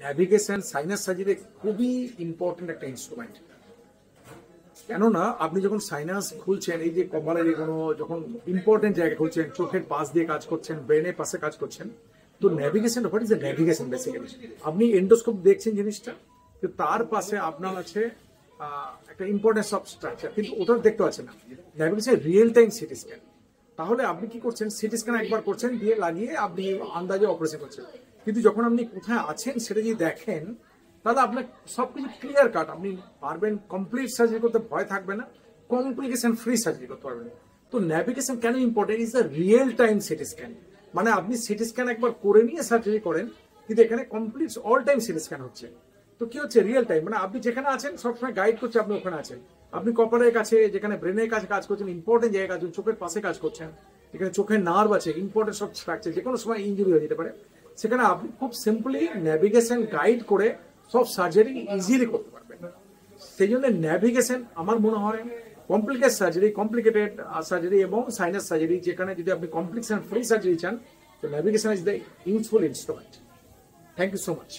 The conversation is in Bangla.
ন্যাভিগেশন সাইনাস সার্জারি খুবই ইম্পর্টেন্ট একটা ইনস্ট্রুমেন্ট। কেননা আপনি যখন সাইনাস খুলছেন, এই যে কপালের কোনো যখন ইম্পর্টেন্ট জায়গা খুলছেন, চোখের পাশ দিয়ে কাজ করছেন, ব্রেনের পাশে কাজ করছেন, তো navigation what is the navigation basically? আপনি এন্ডোস্কোপ দেখছেন জিনিসটা, তো তার পাশে আপনার আছে একটা ইম্পর্টেন্স অফ স্ট্রাকচার, কিন্তু ওটা দেখতে পাচ্ছেন না। Navigation real time CT scan. তাহলে আপনি কি করছেন, সিটি স্ক্যান একবার করছেন, দিয়ে লাগিয়ে আপনি আন্দাজে অপারেশন করছেন, কিন্তু যখন আপনি কোথায় আছেন সেটা যদি দেখেন, তাহলে আপনার সবকিছু ক্লিয়ার কাট, আপনি পারবেন কমপ্লিট সার্জারি করতে, ভয় থাকবে না, কমপ্লিকেশন ফ্রি সার্জারি করতে পারবেন। তো ন্যাভিগেশন কেন important? Is the real time CT scan. মানে আপনি সিটি স্ক্যান একবার করে নিয়ে সার্জারি করেন, কিন্তু এখানে complete all time CT scan হচ্ছে। তো কি হচ্ছে, রিয়েল টাইম, মানে আপনি যেখানে আছেন সবসময় গাইড করছে, আপনি ওখানে আছেন। আপনি কপালের কাছে, যেখানে ব্রেনের কাছে কাজ করছেন, ইম্পর্টেন্ট জায়গায় কাজ করছেন, চোখের পাশে কাজ করছেন, এখানে চোখের নার্ভ আছে, ইম্পর্টেন্ট সব স্ট্রাকচার, যে কোনো সময় ইঞ্জুরি হয়ে যেতে পারে, সেখানে আপনি খুব সিম্পলি ন্যাভিগেশন গাইড করে সব সার্জারি ইজিলি করতে পারবেন। সেই জন্য ন্যাভিগেশন আমার মনে হয় কমপ্লিকেটেড সার্জারি এবং সাইনাস সার্জারি, যেখানে যদি আপনি কমপ্লিকেশন ফ্রি সার্জারি চান, তো navigation is the useful instrument. Thank you so much.